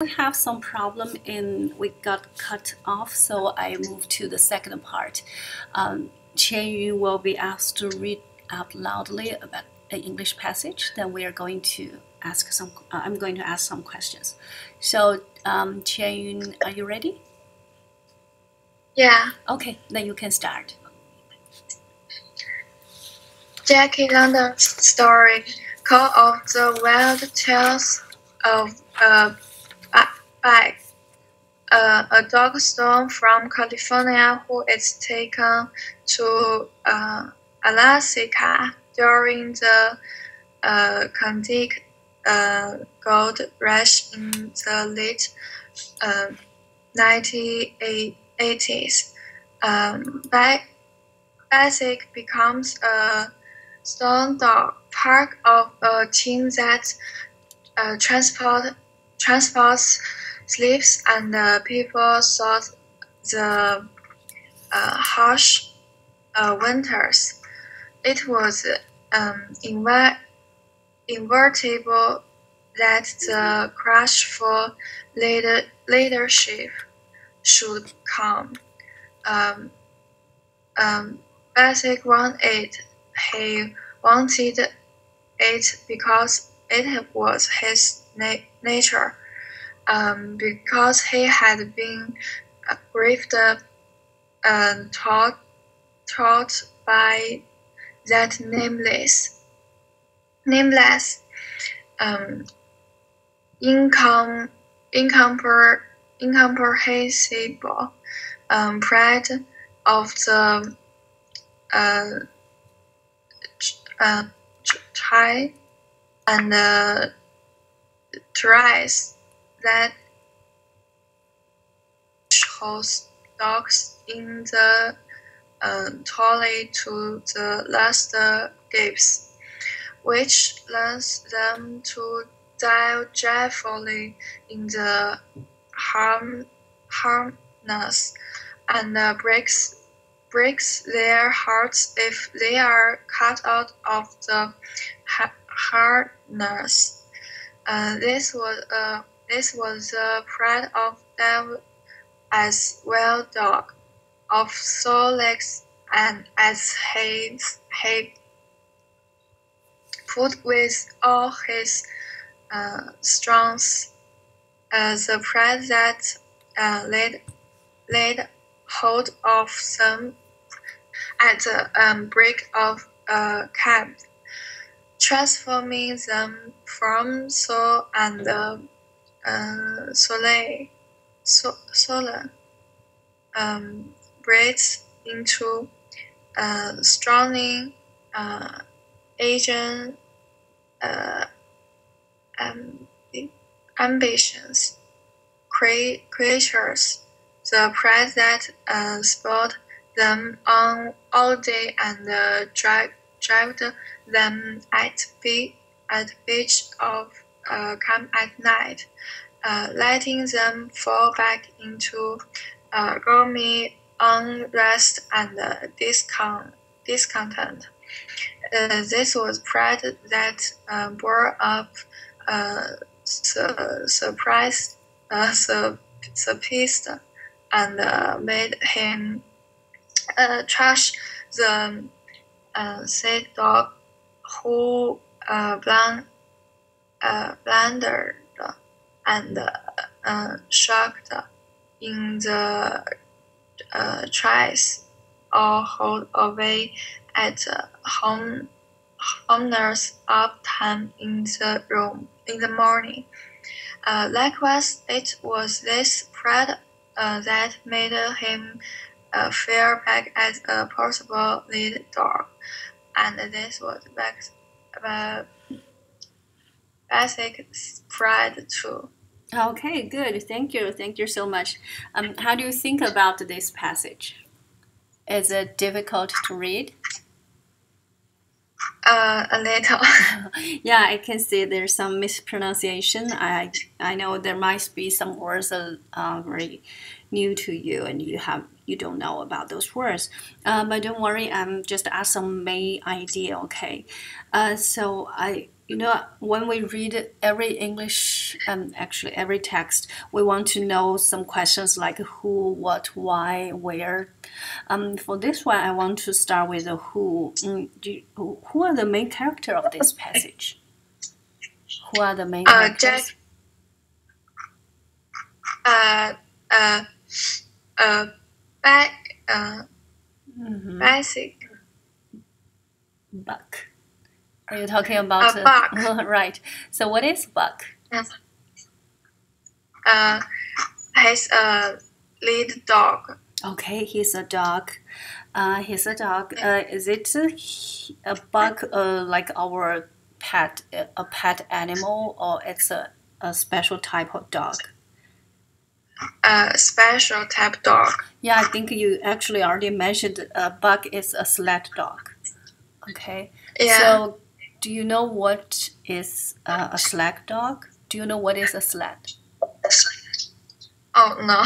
We have some problem in we got cut off, so I moved to the second part. Qianyun will be asked to read out loudly about an English passage. Then we are going to ask some. I'm going to ask some questions. So, Qianyun, are you ready? Yeah. Okay, then you can start. Jackie London's story, Call of the Wild Tales of a Bag, a dog storm from California who is taken to Alaska during the Klondike gold rush in the late 1980s. Basic becomes a stone dog, part of a team that transports slaves and people thought the harsh winters. It was inevitable that the crash for leadership should come. Basic wanted it. He wanted it because it was his nature. Because he had been briefed and taught by that nameless, incomprehensible pride of the child and tries that host dogs in the toilet to the last gasps, which leads them to dive joyfully in the harness and breaks their hearts if they are cut out of the harness. This was the pride of them as well dog of sore legs, and as he put with all his strength, the pride that laid hold of them at the break of camp, transforming them from soul and solar breeds into strong Asian ambitions, creatures, the pride that spurred them on all day and drive them at beach of camp at night, letting them fall back into gloomy unrest and discontent. This was pride that bore up surprised surprised and made him trash the said dog who blundered and shocked in the tries or hold away at homeowner's uptime in the room in the morning. Likewise, it was this pride that made him fare back as a possible lead dog, and this was basic pride too. Okay, good. Thank you. Thank you so much. How do you think about this passage? Is it difficult to read? A little. Yeah, I can see there's some mispronunciation. I know there might be some words that are very new to you, and you don't know about those words. But don't worry, I'm just ask some main idea. Okay, so when we read every English, actually every text, we want to know some questions like who, what, why, where. For this one, I want to start with the who. Who are the main character of this passage? Who are the main characters? Jack, back, basic. Buck. Are you talking about Buck? Right. So what is Buck? He's a lead dog. Okay, he's a dog. He's a dog. Is it a Buck like our pet, a pet animal, or it's a special type of dog? A special type dog. Yeah, I think you actually already mentioned Buck is a sled dog. Okay. Yeah. So, do you know what is a sled dog? Do you know what is a sled? Oh, no.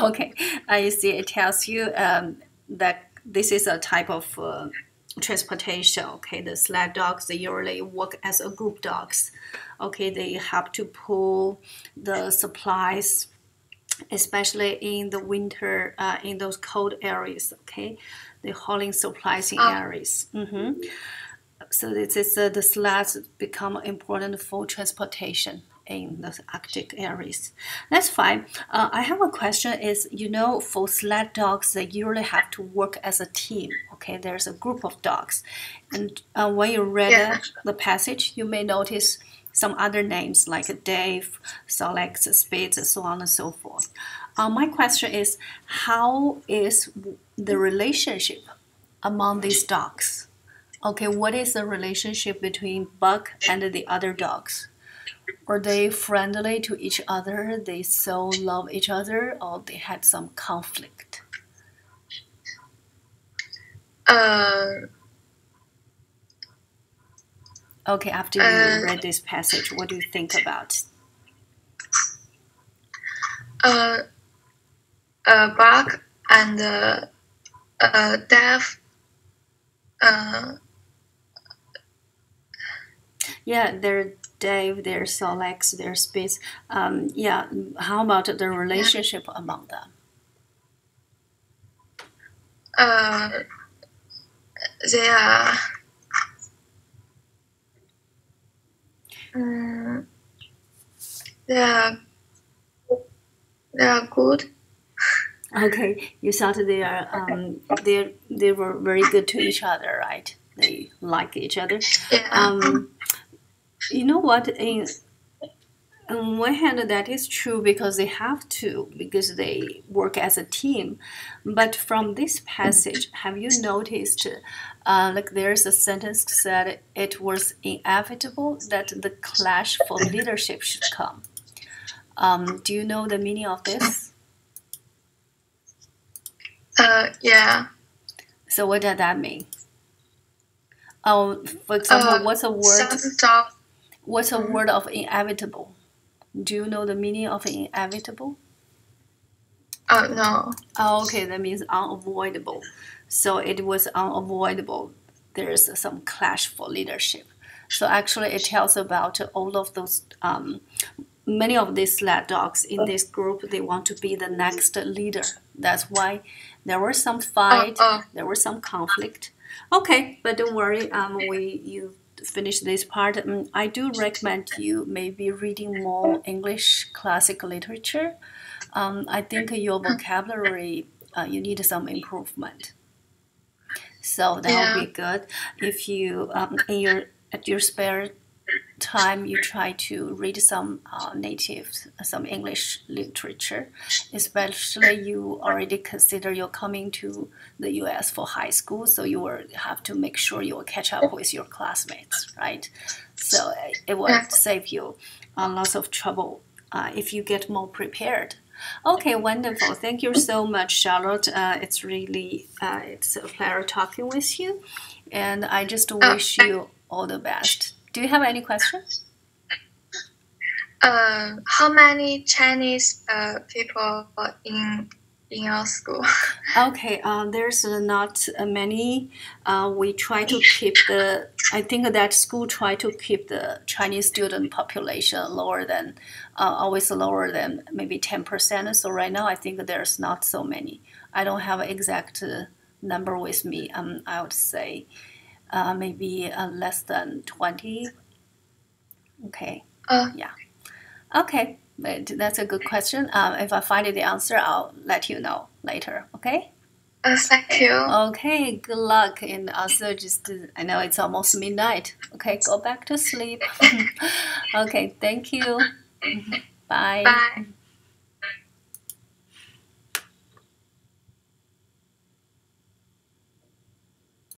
Okay, you see, it tells you that this is a type of transportation. Okay, the sled dogs, they usually work as a group dogs. Okay, they have to pull the supplies, especially in the winter, in those cold areas. Okay, they're hauling supplies in areas. So this is the sleds become important for transportation in the Arctic areas. That's fine. I have a question is, for sled dogs, they usually have to work as a team. Okay, there's a group of dogs. And when you read the passage, you may notice some other names like Dave, Solex, Spitz, so on and so forth. My question is, how is the relationship among these dogs? Okay, what is the relationship between Buck and the other dogs? Are they friendly to each other? They so love each other, or they had some conflict? Okay, after you read this passage, what do you think about? Buck and Dave. Yeah, they're Dave, there's Solex, there's Spitz. Yeah, how about the relationship among them? They are. They are good. Okay, you thought they were very good to each other, right? They like each other. Yeah. You know what? On one hand, that is true because they have to, because they work as a team. But from this passage, have you noticed, like there's a sentence said it was inevitable that the clash for leadership should come. Do you know the meaning of this? Yeah. So what does that mean? For example, what's a word? What's a word of inevitable? Do you know the meaning of inevitable? No. Oh, okay, that means unavoidable. So it was unavoidable. There's some clash for leadership. So actually, it tells about all of those. Many of these sled dogs in this group, they want to be the next leader. That's why there was some fight, there was some conflict. Okay, but don't worry. You finish this part. I do recommend you maybe reading more English classic literature. I think your vocabulary you need some improvement. So that would be good if you at your spare time you try to read some some English literature, especially you already consider you're coming to the US for high school, so you will have to make sure you will catch up with your classmates, right? So it will save you lots of trouble if you get more prepared. Okay, wonderful. Thank you so much, Charlotte. It's really it's a pleasure talking with you, and I just wish you all the best. Do you have any questions? How many Chinese people in in your school? Okay, there's not many. We try to keep the. I think that school try to keep the Chinese student population lower than, always lower than maybe 10%. So right now, I think there's not so many. I don't have an exact number with me. I would say, maybe less than 20. Okay. Yeah. Okay. But that's a good question. If I find the answer, I'll let you know later. Okay. Thank you. Okay, good luck. And also, just I know it's almost midnight. Okay, go back to sleep. Okay, thank you. Bye. Bye.